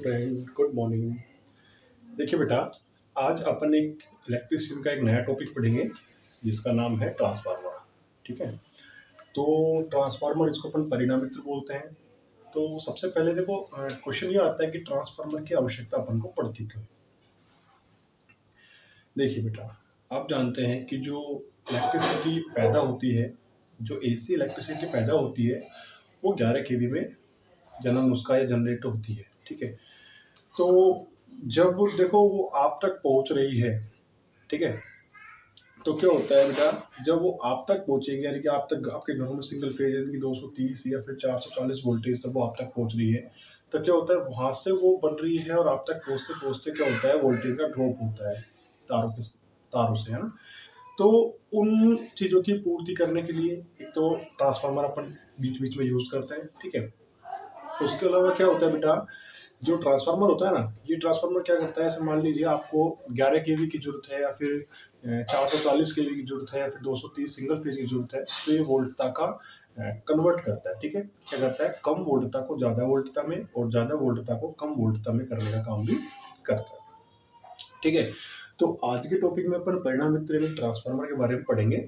Friend, good morning. देखिए बेटा, आज अपन एक इलेक्ट्रिसिटी का एक नया टॉपिक पढ़ेंगे जिसका नाम है ट्रांसफार्मर। ठीक है। तो ट्रांसफार्मर इसको अपन परिणामित्र बोलते हैं। तो सबसे पहले देखो, क्वेश्चन ये आता है कि ट्रांसफार्मर की आवश्यकता अपन को पड़ती क्यों है। देखिए बेटा, आप जानते हैं कि जो इलेक्ट्रिसिटी पैदा होती है, जो एसी इलेक्ट्रिसिटी पैदा होती है, वो 11 केवी में जनरल नुस्खा या जनरेट होती है। ठीक है। तो जब देखो वो आप तक पहुंच रही है, ठीक है, तो क्या होता है बेटा, जब वो आप तक पहुंचेगी, यानी कि आप तक आपके घरों में सिंगल फेज यानी कि 230 या फिर 440 वोल्टेज तक वो आप तक पहुंच रही है, तो क्या होता है वहां से वो बन रही है और आप तक पहुंचते पहुंचते क्या होता है, वोल्टेज का ड्रॉप होता है तारों से, है ना। तो उन चीजों की पूर्ति करने के लिए एक तो ट्रांसफार्मर अपन बीच बीच में यूज करते हैं। ठीक है। उसके अलावा क्या होता है बेटा, जो ट्रांसफार्मर होता है ना, ये ट्रांसफार्मर क्या करता है, ऐसे मान लीजिए आपको 11 केवी की जरूरत है या फिर 440 केवी की जरूरत है या फिर 230 सिंगल फेज की जरूरत है, तो ये वोल्टता का कन्वर्ट करता है। ठीक है। क्या करता है, कम वोल्टता को ज्यादा वोल्टता में और ज्यादा वोल्टता को कम वोल्टता में करने का काम भी करता है। ठीक है। तो आज के टॉपिक में अपन परिणामित्र में ट्रांसफार्मर के बारे में पढ़ेंगे।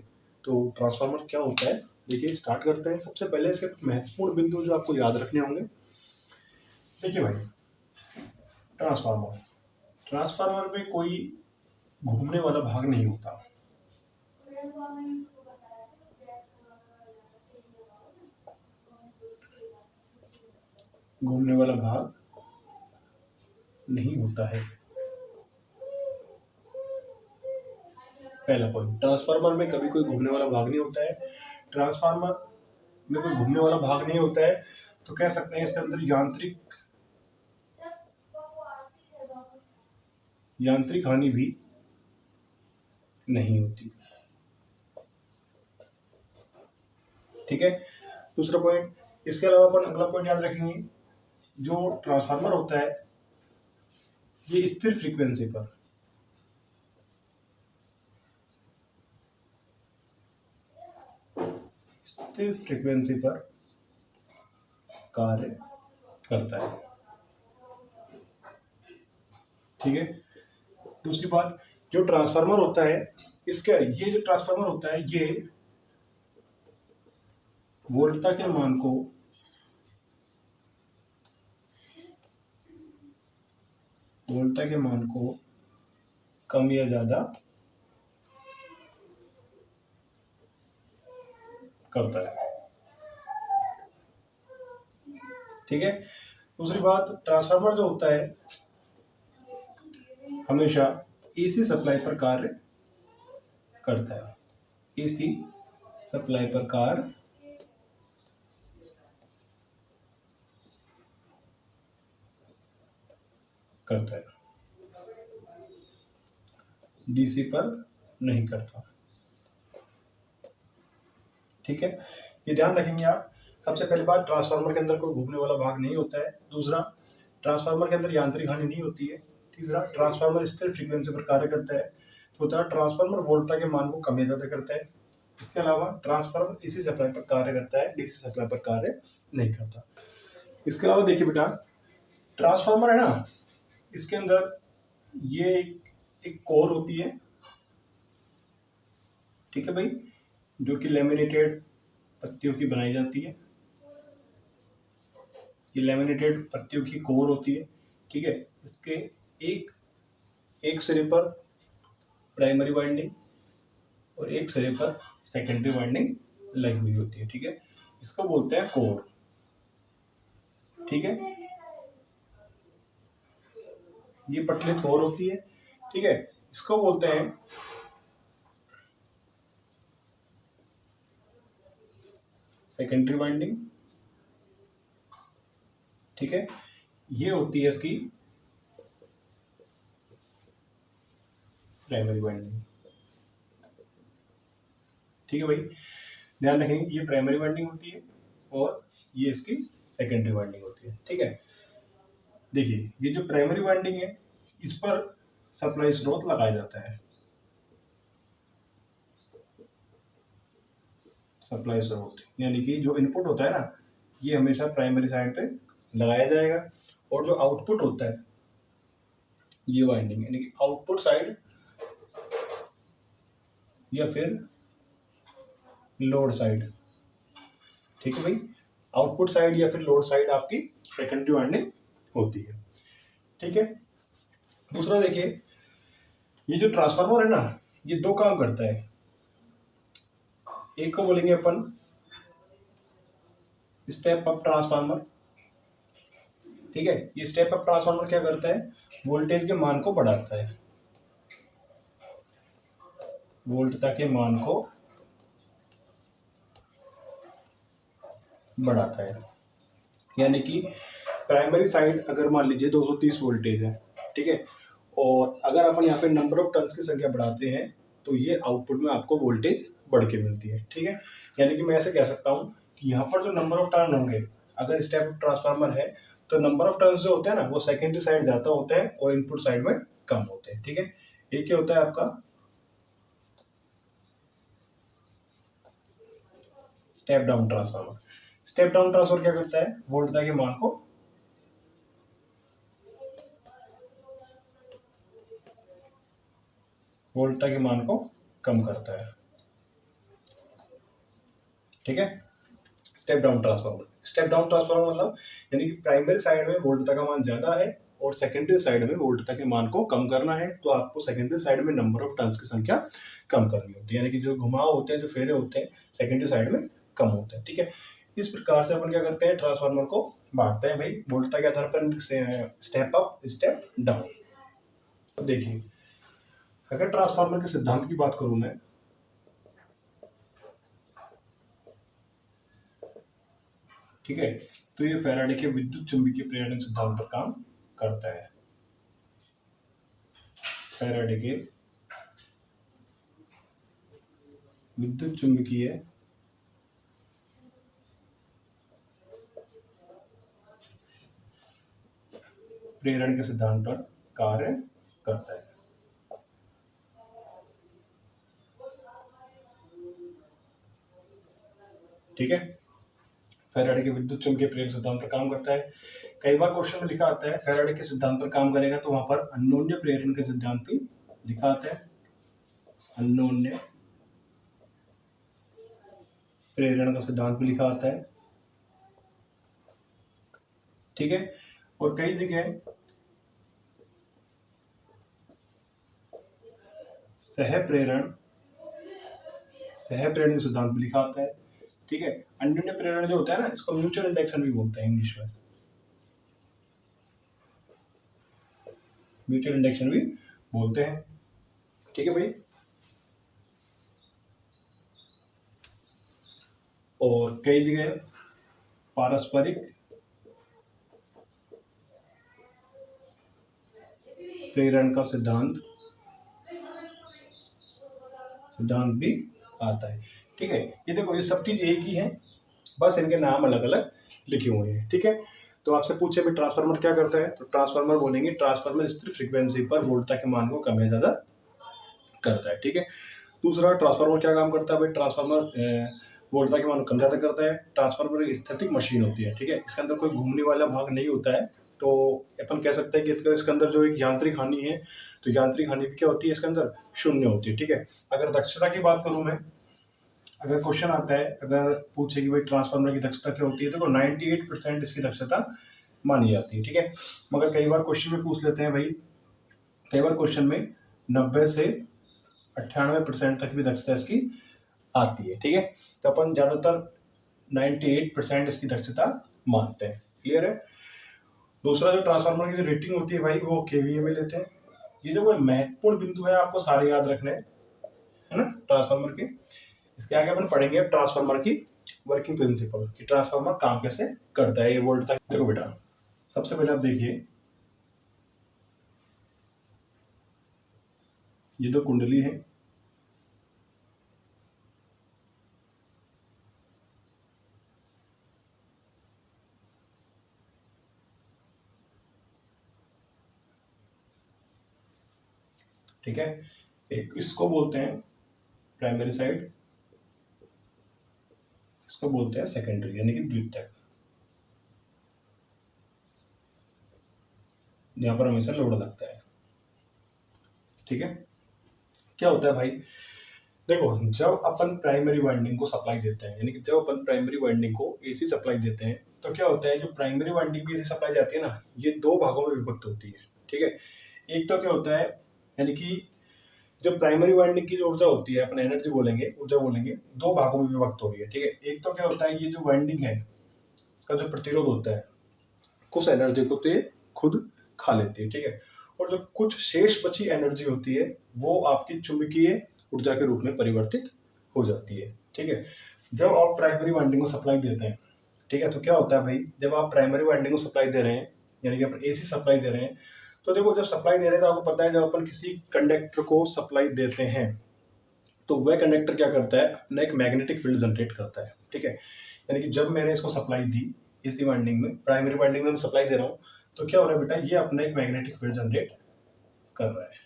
तो ट्रांसफार्मर क्या होता है, देखिए स्टार्ट करते हैं। सबसे पहले इसके महत्वपूर्ण बिंदु जो आपको याद रखने होंगे। देखिए भाई, ट्रांसफार्मर ट्रांसफार्मर में कोई घूमने वाला भाग नहीं होता। घूमने वाला भाग नहीं होता है। पहला पॉइंट, ट्रांसफार्मर में कभी कोई घूमने वाला भाग नहीं होता है। ट्रांसफार्मर में कोई घूमने वाला भाग नहीं होता है, तो कह सकते हैं इसके अंदर यांत्रिक हानि भी नहीं होती। ठीक है। दूसरा पॉइंट, इसके अलावा अपन अगला पॉइंट याद रखेंगे, जो ट्रांसफार्मर होता है ये स्थिर फ्रीक्वेंसी पर कार्य करता है। ठीक है। दूसरी बात, जो ट्रांसफार्मर होता है, इसका ये जो ट्रांसफार्मर होता है ये वोल्टता के मान को कम या ज्यादा करता है। ठीक है। दूसरी बात, ट्रांसफार्मर जो होता है हमेशा एसी सप्लाई पर कार्य करता है। एसी सप्लाई पर कार्य करता है, डीसी पर नहीं करता। ठीक है। ये ध्यान रखेंगे आप। सबसे पहली बात, ट्रांसफार्मर के अंदर कोई घूमने वाला भाग नहीं होता है। दूसरा, ट्रांसफार्मर के अंदर यांत्रिक हानि नहीं होती है। तीसरा, ट्रांसफार्मर स्थिर फ्रीक्वेंसी पर कार्य करता है। चौथा, ट्रांसफार्मर वोल्टता के मान को कम या ज्यादा करता है। इसके अलावा ट्रांसफार्मर एसी सप्लाई पर कार्य करता है, डीसी सप्लाई पर कार्य नहीं करता। इसके अलावा देखिए बेटा, ट्रांसफार्मर है ना, इसके अंदर ये एक कोर होती है। ठीक है भाई, जो कि लेमिनेटेड पत्तियों की बनाई जाती है। ये लेमिनेटेड पत्तियों की कोर होती है। ठीक है। इसके एक एक सिरे पर प्राइमरी वाइंडिंग और एक सिरे पर सेकेंडरी वाइंडिंग लगी हुई होती है। ठीक है। इसको बोलते हैं कोर। ठीक है। ये पतली कोर होती है। ठीक है। इसको बोलते हैं सेकेंडरी वाइंडिंग। ठीक है। ये होती है इसकी प्राइमरी वाइंडिंग। ठीक है भाई, ध्यान रखेंगे, ये प्राइमरी वाइंडिंग होती है और ये इसकी सेकेंडरी वाइंडिंग होती है। ठीक है। देखिए, ये जो प्राइमरी वाइंडिंग है, इस पर सप्लाई स्रोत लगाया जाता है। सप्लाई स्रोत यानी कि जो इनपुट होता है ना, ये हमेशा प्राइमरी साइड पे लगाया जाएगा, और जो आउटपुट होता है ये वाइंडिंग, यानी कि आउटपुट साइड या फिर लोड साइड। ठीक है भाई, आउटपुट साइड या फिर लोड साइड आपकी सेकेंडरी वाइंडिंग होती है। ठीक है, दूसरा देखिए, ये जो ट्रांसफार्मर है ना, ये दो काम करता है। एक को बोलेंगे अपन स्टेप अप ट्रांसफार्मर। ठीक है, ये स्टेप अप ट्रांसफार्मर क्या करता है, वोल्टेज के मान को बढ़ाता है, वोल्टता के मान को बढ़ाता है। यानी कि प्राइमरी साइड अगर मान लीजिए 230 वोल्टेज है, ठीक है, और अगर अपन यहाँ पे नंबर ऑफ टर्न्स की संख्या बढ़ाते हैं तो ये आउटपुट में आपको वोल्टेज बढ़ के मिलती है। ठीक है, यानी कि मैं ऐसे कह सकता हूँ कि यहाँ पर जो नंबर ऑफ टर्न होंगे, अगर स्टेप ट्रांसफार्मर है तो नंबर ऑफ टर्न्स जो होते हैं ना वो सेकेंडरी साइड ज्यादा होते हैं और इनपुट साइड में कम होते हैं। ठीक है, ये क्या होता है आपका step down transformer. Step down transformer क्या करता है, वोल्टता के मान को वोल्टता के मान को कम करता है। ठीक है, step down transformer. Step down transformer मतलब यानी कि प्राइमरी साइड में वोल्टता का मान ज्यादा है और सेकेंडरी साइड में वोल्टता के मान को कम करना है, तो आपको सेकेंडरी साइड में नंबर ऑफ टर्न्स की संख्या कम करनी होती है, यानी कि जो घुमाव होते हैं, जो फेरे होते हैं, सेकेंडरी साइड में कम होते हैं। ठीक है, इस प्रकार से अपन क्या करते हैं, ट्रांसफार्मर को बांटते हैं भाई वोल्टता के आधार पर, स्टेप अप स्टेप डाउन। तो देखिए, अगर ट्रांसफार्मर के सिद्धांत की बात करूं मैं, ठीक है, तो ये फैराडे के विद्युत चुंबकीय प्रेरण सिद्धांत पर काम करता है। फैराडे के विद्युत चुंबकीय प्रेरण के सिद्धांत पर कार्य करता है। ठीक है, फैराडे के विद्युत चुंबकीय प्रेरण सिद्धांत पर काम करता है। कई बार क्वेश्चन में लिखा आता है फैराडे के सिद्धांत पर काम करेगा, तो वहां पर अन्योन्य प्रेरण के सिद्धांत भी लिखा आता है, अन्योन्य प्रेरण का सिद्धांत भी लिखा आता है। ठीक है, और कई जगह सह प्रेरण के सिद्धांत भी लिखा आता है। ठीक है, अन्योन्य प्रेरण जो होता है ना, इसको म्यूचुअल इंडक्शन भी बोलते हैं इंग्लिश में, म्यूचुअल इंडक्शन भी बोलते हैं। ठीक है भाई, और कई जगह पारस्परिक प्रेरण का सिद्धांत भी आता है। ठीक है, ये देखो, ये सब चीज एक ही है, बस इनके नाम अलग अलग लिखे हुए हैं। ठीक है, तो आपसे पूछे भाई ट्रांसफार्मर क्या करता है, तो ट्रांसफार्मर बोलेंगे ट्रांसफार्मर स्थिर फ्रीक्वेंसी पर वोल्टता के मान को कम या ज्यादा करता है। ठीक है, दूसरा ट्रांसफार्मर क्या काम करता है भाई, ट्रांसफार्मर वोल्टता के मान को कम ज्यादा करता है। ट्रांसफार्मर एक स्थैतिक मशीन होती है, ठीक है, इसके अंदर कोई घूमने वाला भाग नहीं होता है, तो अपन कह सकते हैं कि इसके अंदर जो एक यांत्रिक हानि है, तो यांत्रिक हानि भी क्या होती है, इसके अंदर शून्य होती है। ठीक है, अगर दक्षता की बात करूं मैं, अगर क्वेश्चन आता है, अगर पूछे कि भाई ट्रांसफार्मर की दक्षता क्या होती है, तो 98% इसकी दक्षता मानी जाती है। ठीक है, मगर कई बार क्वेश्चन में पूछ लेते हैं भाई, कई बार क्वेश्चन में 90 से 98% तक भी दक्षता इसकी आती है। ठीक है, तो अपन ज्यादातर 98% इसकी दक्षता मानते हैं। क्लियर है। दूसरा, जो ट्रांसफार्मर की जो रेटिंग होती है भाई, वो केवीए में लेते हैं। ये जो कोई महत्वपूर्ण बिंदु है, आपको सारे याद रखने हैं, है ना, ट्रांसफार्मर के। इसके आगे अपन पढ़ेंगे ट्रांसफार्मर की वर्किंग प्रिंसिपल, कि ट्रांसफार्मर काम कैसे करता है, ये वोल्ट तक। देखो बेटा, सबसे पहले आप देखिए, ये तो कुंडली है, ठीक है, एक इसको बोलते हैं प्राइमरी साइड, इसको बोलते हैं सेकेंडरी, यानी कि द्वितीयक। यहाँ पर हमेशा लोड लगता है। ठीक है, क्या होता है भाई, देखो जब अपन प्राइमरी वाइंडिंग को सप्लाई देते हैं, यानी कि जब अपन प्राइमरी वाइंडिंग को एसी सप्लाई देते हैं, तो क्या होता है, जो प्राइमरी वाइंडिंग की एसी सप्लाई जाती है ना, ये दो भागों में विभक्त होती है। ठीक है, एक तो क्या होता है, यानी कि जो प्राइमरी वाइंडिंग की जो ऊर्जा होती है, अपन एनर्जी बोलेंगे, ऊर्जा बोलेंगे, दो भागों में विभक्त हो रही है। ठीक है, एक तो क्या होता है, ये जो वाइंडिंग है इसका जो प्रतिरोध होता है, कुछ एनर्जी को तो ये खुद खा लेती है। ठीक है, और जो कुछ शेष बची एनर्जी होती है वो आपकी चुंबकीय ऊर्जा के रूप में परिवर्तित हो जाती है। ठीक है, जब आप प्राइमरी वाइंडिंग को सप्लाई देते हैं, ठीक है, तो क्या होता है भाई, जब आप प्राइमरी वाइंडिंग को सप्लाई दे रहे हैं, यानी कि अपन एसी सप्लाई दे रहे हैं, तो देखो जब सप्लाई दे रहे हैं तो आपको पता है, जब अपन किसी कंडक्टर को सप्लाई देते हैं तो वह कंडक्टर क्या करता है, अपना एक मैग्नेटिक फील्ड जनरेट करता है। ठीक है, यानी कि जब मैंने इसको सप्लाई दी एसी वाइंडिंग में, प्राइमरी वाइंडिंग में मैं सप्लाई दे रहा हूँ, तो क्या हो रहा है बेटा, ये अपना एक मैग्नेटिक फील्ड जनरेट कर रहा है।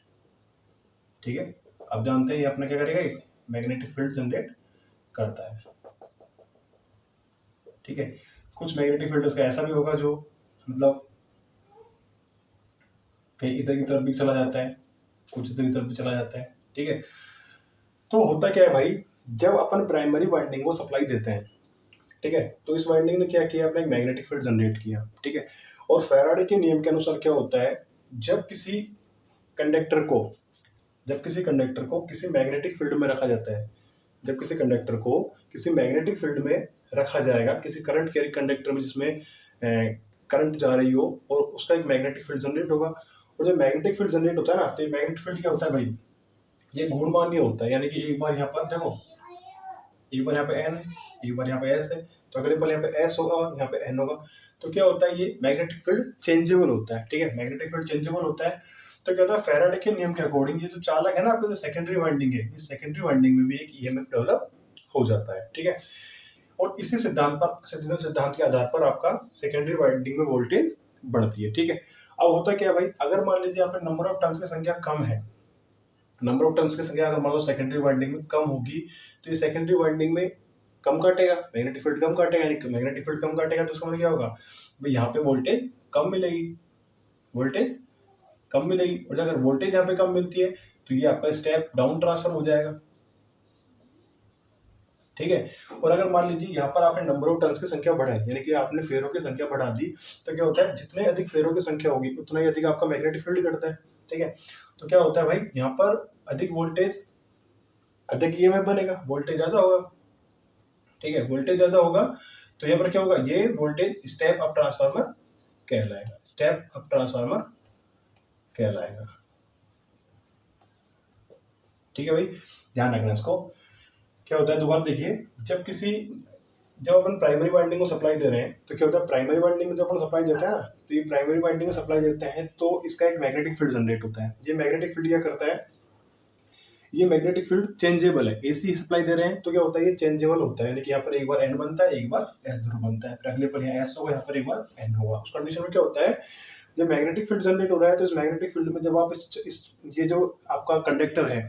ठीक है, आप जानते हैं ये अपना क्या करेगा, एक मैग्नेटिक फील्ड जनरेट करता है। ठीक है, कुछ मैग्नेटिक फील्ड इसका ऐसा भी होगा जो मतलब कहीं इधर की तरफ भी चला जाता है, कुछ इधर की तरफ भी चला जाता है। ठीक है, तो होता क्या है भाई, जब अपन प्राइमरी वाइंडिंग को सप्लाई देते हैं, ठीक है, तो इस वाइंडिंग ने क्या किया, अपना एक मैग्नेटिक फील्ड जनरेट किया। ठीक है, और फैराडे के नियम के अनुसार क्या होता है, जब किसी कंडक्टर को किसी मैग्नेटिक फील्ड में रखा जाता है, जब किसी कंडक्टर को किसी मैग्नेटिक फील्ड में रखा जाएगा, किसी करंट कैरी कंडक्टर में जिसमें करंट जा रही हो, और उसका एक मैग्नेटिक फील्ड जनरेट होगा। और जब मैग्नेटिक फील्ड जनरेट होता है ना, तो ये मैग्नेटिक फील्ड क्या होता है भाई, ये घूर्णमानीय होता है, यानी कि एक बार यहाँ पर देखो, एक बार यहाँ पे एन है, एक बार यहाँ पे एस है, तो अगले बार यहाँ पे एस होगा, यहाँ पे एन होगा। तो क्या होता है, ये मैग्नेटिक फील्ड चेंजेबल होता है। ठीक है, मैग्नेटिक फील्ड चेंजेबल होता है, तो क्या होता है, फैराडे के नियम के अकॉर्डिंग ये जो चालक है ना, आपका जो सेकेंडरी वाइंडिंग है, इस सेकेंडरी वाइंडिंग में भी एक ईएमएफ डेवलप हो जाता है। ठीक है, और इसी सिद्धांत के आधार पर आपका सेकेंडरी वाइंडिंग में वोल्टेज बढ़ती है। ठीक है, अब होता क्या है भाई, अगर मान लीजिए यहाँ पे नंबर ऑफ टर्न्स की संख्या कम है, नंबर ऑफ टर्न्स की संख्या अगर मान लो सेकेंडरी वाइंडिंग में कम होगी, तो ये सेकेंडरी वाइंडिंग में कम काटेगा, मैग्नेटिक फील्ड कम काटेगा, यानी मैग्नेटिक फील्ड कम काटेगा, तो उसका मतलब क्या होगा भाई, यहाँ पे वोल्टेज कम मिलेगी, वोल्टेज कम मिलेगी। और अगर वोल्टेज यहाँ पे कम मिलती है, तो ये आपका स्टेप डाउन ट्रांसफर हो जाएगा। ठीक है, और अगर मान लीजिए यहाँ पर आपने नंबर ऑफ टर्न्स की संख्या बढ़ाई, यानी कि आपने फेरों की संख्या बढ़ा दी, तो क्या होता है, जितने अधिक फेरों की संख्या होगी उतना ही अधिक आपका मैग्नेटिक फील्ड घटता है। ठीक है, तो क्या होता है भाई, यहाँ पर अधिक वोल्टेज अधिक ईएमएफ बनेगा, वोल्टेज ज्यादा होगा। ठीक है, वोल्टेज ज्यादा होगा, तो यहाँ पर क्या होगा, ये वोल्टेज स्टेप अप ट्रांसफार्मर कहलाएगा, स्टेप अप ट्रांसफार्मर कहलाएगा। ठीक है भाई, ध्यान रखना इसको। क्या होता है, दोबारा देखिए, जब अपन प्राइमरी वाइंडिंग को सप्लाई दे रहे हैं, तो क्या होता है, प्राइमरी वाइंडिंग में जब अपन सप्लाई देते हैं ना, तो ये प्राइमरी वाइंडिंग में सप्लाई देते हैं, तो इसका एक मैग्नेटिक फील्ड जनरेट होता है। ये मैग्नेटिक फील्ड क्या करता है, ये मैग्नेटिक फील्ड चेंजेबल है, एसी सप्लाई दे रहे हैं तो क्या होता है, ये चेंजेबल होता है, यानी कि यहाँ पर एक बार एन बनता है, एक बार एस ध्रुव बनता है, फिर अगले पर यहाँ एस होगा, यहाँ पर एक बार एन होगा। उस कंडीशन में क्या होता है, जब मैग्नेटिक फील्ड जनरेट हो रहा है, तो इस मैग्नेटिक फील्ड में जब आप ये जो आपका कंडक्टर है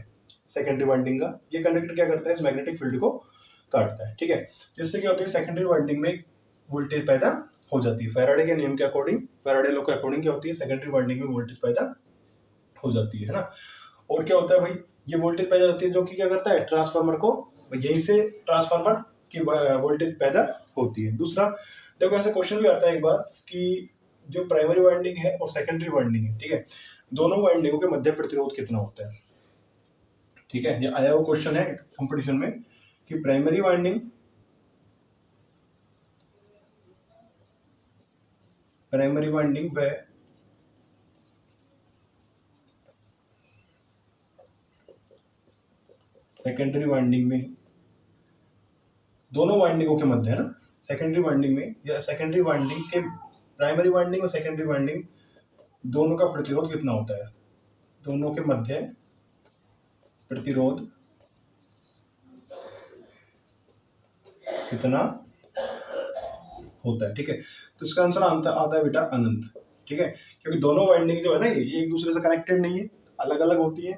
सेकेंडरी वाइंडिंग का, ये कंडक्टर क्या करता है, इस मैग्नेटिक फील्ड को काटता है। ठीक है, जिससे क्या होता है, सेकेंडरी वाइंडिंग में वोल्टेज पैदा हो जाती है। फैराडे के नियम के अकॉर्डिंग, फैराडे लॉ के अकॉर्डिंग क्या होती है, सेकेंडरी वाइंडिंग में वोल्टेज पैदा हो जाती है ना। और क्या होता है भाई, ये वोल्टेज पैदा होती है, जो कि क्या करता है, ट्रांसफार्मर को, यहीं से ट्रांसफार्मर की वोल्टेज पैदा होती है। दूसरा, देखो ऐसा क्वेश्चन भी आता है एक बार कि जो प्राइमरी वाइंडिंग है और सेकेंडरी वाइंडिंग है, ठीक है, दोनों वाइंडिंगों के मध्य प्रतिरोध कितना होता है। ठीक है, ये आया हुआ क्वेश्चन है कंपटीशन में कि प्राइमरी वाइंडिंग व सेकेंडरी वाइंडिंग में, दोनों वाइंडिंगों के मध्य है ना, सेकेंडरी वाइंडिंग में या सेकेंडरी वाइंडिंग के, प्राइमरी वाइंडिंग और सेकेंडरी वाइंडिंग दोनों का प्रतिरोध कितना होता है, दोनों के मध्य प्रतिरोध कितना होता है। ठीक है, तो इसका आंसर आता है बेटा अनंत। ठीक है, क्योंकि दोनों वाइंडिंग जो है ना, ये एक दूसरे से कनेक्टेड नहीं है, अलग अलग होती है,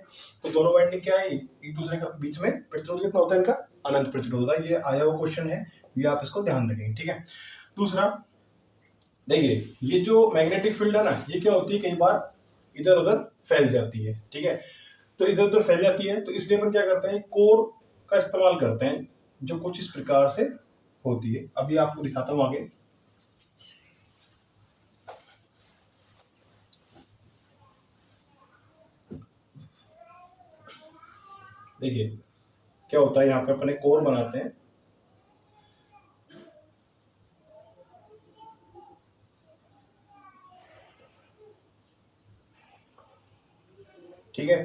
तो दोनों वाइंडिंग क्या है, एक दूसरे के बीच में प्रतिरोध कितना होता है, इनका अनंत प्रतिरोध होता है। ये आया हुआ क्वेश्चन है, ये आप इसको ध्यान रखेंगे। ठीक है, दूसरा, देखिए ये जो मैग्नेटिक फील्ड है ना, ये क्या होती है, कई बार इधर उधर फैल जाती है, ठीक है। तो इधर उधर फैल जाती है, तो इसलिए अपन क्या करते हैं, कोर का इस्तेमाल करते हैं, जो कुछ इस प्रकार से होती है। अभी आपको दिखाता हूं आगे। देखिए क्या होता है, यहाँ पे अपने कोर बनाते हैं, ठीक है।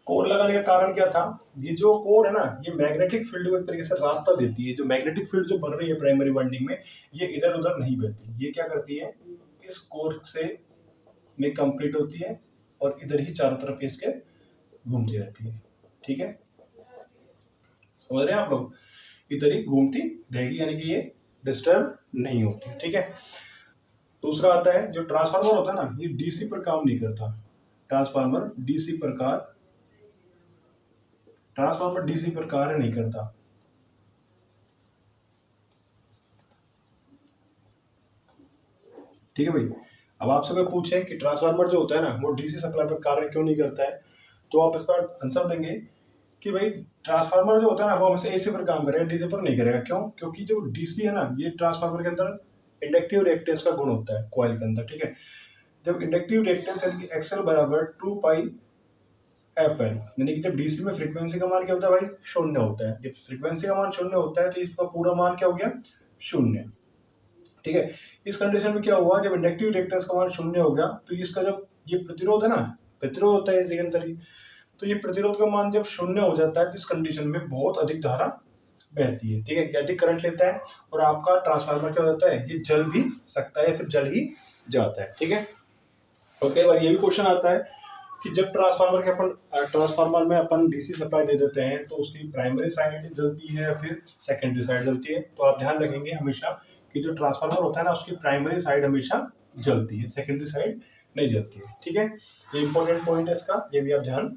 कोर लगाने का कारण क्या था, ये जो कोर है ना, ये मैग्नेटिक फील्ड को एक तरीके से रास्ता देती है। जो मैग्नेटिक फील्ड जो बन रही है प्राइमरी वाइंडिंग में, ये इधर उधर नहीं बहती, ये क्या करती है, इस कोर से में कंप्लीट होती है और इधर ही चारों तरफ इसके घूमती रहती है, ठीक है। समझ रहे हैं आप लोग, इधर ही घूमती रहेगी, यानी कि ये डिस्टर्ब नहीं होती, ठीक है। दूसरा आता है, जो ट्रांसफार्मर होता है ना, ये डीसी पर काम नहीं करता। ट्रांसफार्मर डीसी प्रकार ट्रांसफार्मर डीसी पर कार्य नहीं करता। ठीक है भाई। अब आपसे कोई पूछे कि ट्रांसफार्मर जो होता है ना, वो डीसी सप्लाई पर कार्य क्यों नहीं करता है, तो आप इसका आंसर देंगे कि भाई ट्रांसफार्मर जो होता है ना, वो हमेशा एसी पर काम करेगा, डीसी पर नहीं करेगा। क्यों? क्योंकि जो डीसी है ना, ये ट्रांसफार्मर के अंदर इंडक्टिव रिएक्टेंस का गुण होता है कॉइल के अंदर, ठीक है। जब इंडक्टिव रिएक्टेंस यानी कि एक्सएल बराबर 2 पाई एफ एल, यानी कि जब डीसी में फ्रीक्वेंसी का मान क्या होता है भाई, शून्य होता है। जब फ्रीक्वेंसी का मान शून्य होता है, तो इसका पूरा मान क्या हो गया, शून्य, ठीक है। इस कंडीशन में क्या हुआ, जब इंडक्टिव रिएक्टेंस का मान शून्य हो गया, तो इसका जब ये प्रतिरोध है ना, प्रतिरोध होता है इसी के अंदर ही, तो ये प्रतिरोध का मान जब शून्य हो जाता है, तो इस कंडीशन में बहुत अधिक धारा बहती है, ठीक है, अधिक करंट लेता है, और आपका ट्रांसफार्मर क्या होता है, ये जल भी सकता है, फिर जल ही जाता है, ठीक है। और कई बार ये भी क्वेश्चन आता है कि जब ट्रांसफार्मर में अपन डीसी सप्लाई दे देते हैं, तो उसकी प्राइमरी साइड जलती है या फिर सेकेंडरी साइड जलती है। तो आप ध्यान रखेंगे हमेशा कि जो ट्रांसफार्मर होता है ना, उसकी प्राइमरी साइड हमेशा जलती है, सेकेंडरी साइड नहीं जलती है, ठीक है। ये इंपॉर्टेंट पॉइंट है इसका, ये भी आप ध्यान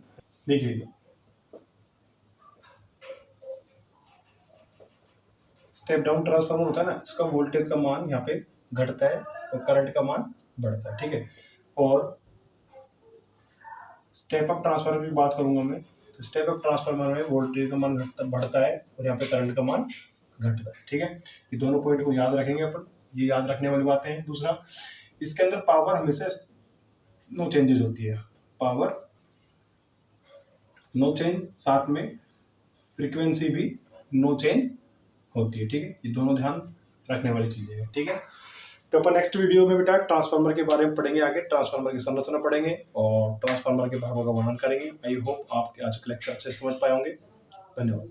दीजिएगा। स्टेप डाउन ट्रांसफार्मर होता है ना, इसका वोल्टेज का मान यहाँ पे घटता है और करंट का मान बढ़ता है, ठीक है। और स्टेप अप ट्रांसफार्मर की बात करूंगा मैं, तो स्टेप अप ट्रांसफार्मर में वोल्टेज का मान बढ़ता है और यहाँ पे करंट का मान घटता है, ठीक है। ये दोनों पॉइंट को याद रखेंगे अपन, ये याद रखने वाली बातें हैं। दूसरा, इसके अंदर पावर हमेशा नो चेंजेस होती है, पावर नो चेंज, साथ में फ्रीक्वेंसी भी नो चेंज होती है, ठीक है। ये दोनों ध्यान रखने वाली चीजें हैं, ठीक है। तो अपन नेक्स्ट वीडियो में बेटा ट्रांसफार्मर के बारे में पढ़ेंगे, आगे ट्रांसफार्मर की संरचना पढ़ेंगे और ट्रांसफार्मर के भागों का वर्णन करेंगे। आई होप आप आज के लेक्चर अच्छे समझ पाए होंगे। धन्यवाद।